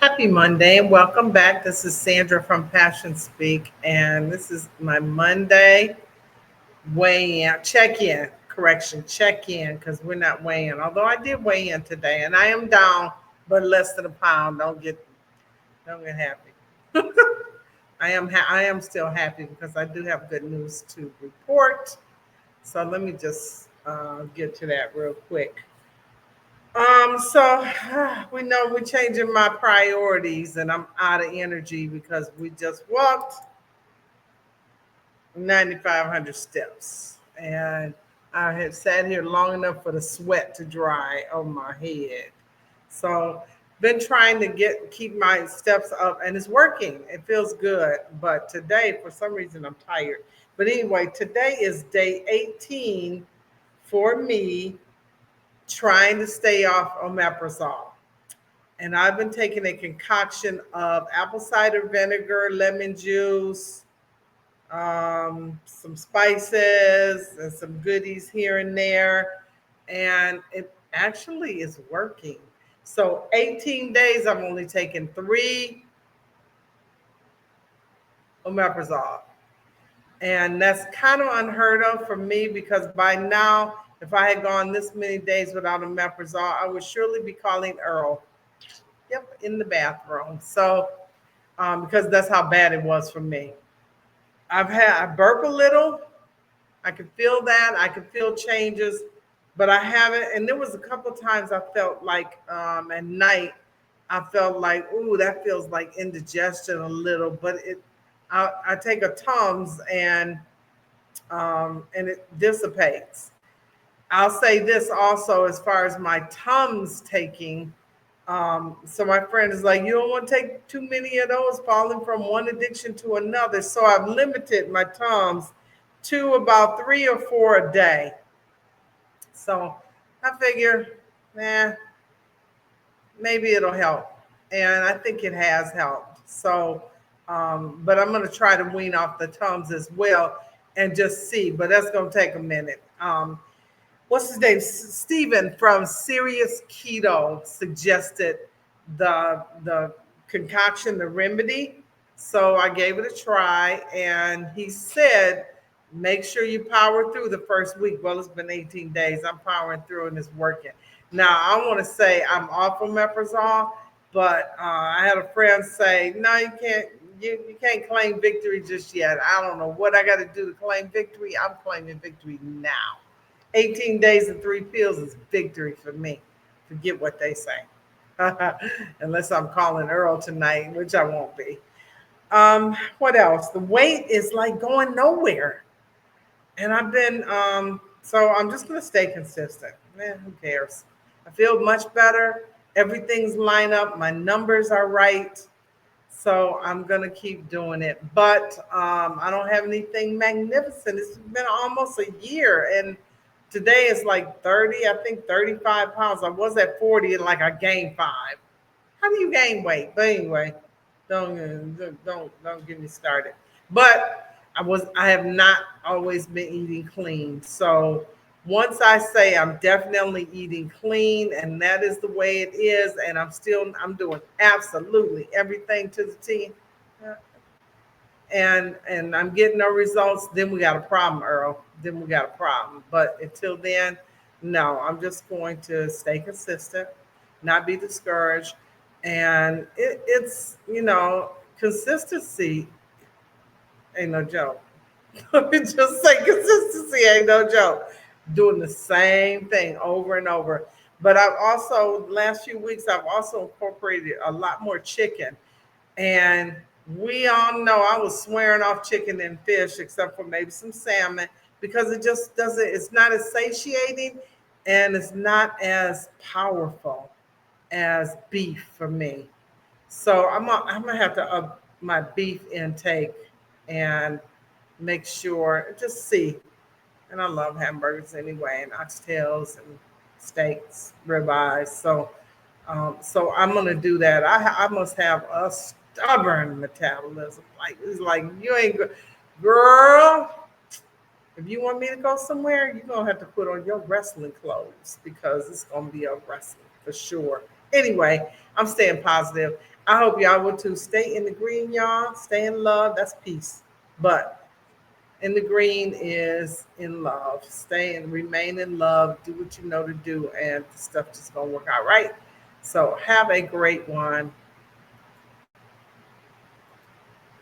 Happy Monday and welcome back. This is Sandra from Passion Speak, and this is my Monday weigh in, check in, correction, check in, because we're not weighing. Although I did weigh in today, and I am down, but less than a pound. Don't get happy. I am still happy because I do have good news to report. So let me just get to that real quick. So we know we're changing my priorities and I'm out of energy because we just walked 9,500 steps. And I had sat here long enough for the sweat to dry on my head. So been trying to keep my steps up and it's working. It feels good. But today, for some reason, I'm tired. But anyway, today is day 18 for me trying to stay off omeprazole. And I've been taking a concoction of apple cider vinegar, lemon juice, some spices, and some goodies here and there. And it actually is working. So 18 days, I'm only taking 3 omeprazole. And that's kind of unheard of for me because by now, if I had gone this many days without omeprazole, I would surely be calling Earl. Yep, in the bathroom. So, because that's how bad it was for me. I burp a little. I can feel that. I can feel changes, but I haven't. And there was a couple of times I felt like at night, I felt like, ooh, that feels like indigestion a little. But I take a Tums and it dissipates. I'll say this also as far as my Tums taking. So my friend is like, you don't want to take too many of those, falling from one addiction to another. So I've limited my Tums to about 3 or 4 a day. So I figure, maybe it'll help. And I think it has helped. So, but I'm going to try to wean off the Tums as well and just see. But that's going to take a minute. What's his name? Stephen from Serious Keto suggested the concoction, the remedy. So I gave it a try, and he said, make sure you power through the first week. Well, it's been 18 days. I'm powering through, and it's working. Now I want to say I'm off of omeprazole, but I had a friend say, no, you can't. You can't claim victory just yet. I don't know what I got to do to claim victory. I'm claiming victory now. 18 days and 3 pills is victory for me. Forget what they say. Unless I'm calling Earl tonight, which I won't be. What else? The weight is like going nowhere. And I've been, so I'm just going to stay consistent. Man, who cares? I feel much better. Everything's lined up. My numbers are right. So I'm going to keep doing it. But I don't have anything magnificent. It's been almost a year. And today is like 30, I think 35 pounds. I was at 40 and like I gained 5. How do you gain weight? But anyway, don't get me started. But I have not always been eating clean. So once I say I'm definitely eating clean and that is the way it is, and I'm doing absolutely everything to the T, and I'm getting no results, then we got a problem, Earl. Then we got a problem. But until then, no, I'm just going to stay consistent, not be discouraged. And it's, consistency ain't no joke. Let me just say consistency ain't no joke. Doing the same thing over and over. But I've also, last few weeks, I've also incorporated a lot more chicken. And we all know I was swearing off chicken and fish, except for maybe some salmon, because it just doesn't, it's not as satiating and it's not as powerful as beef for me. So I'm gonna have to up my beef intake and make sure, just see. And I love hamburgers anyway, and oxtails and steaks, ribeyes. So I'm gonna do that. I must have a stubborn metabolism. Like it's like you ain't girl. If you want me to go somewhere, you're gonna have to put on your wrestling clothes because it's gonna be a wrestling for sure. Anyway, I'm staying positive. I hope y'all will too. Stay in the green, y'all. Stay in love. That's peace. But in the green is in love. Stay and remain in love. Do what you know to do, and the stuff just gonna work out right. So have a great one.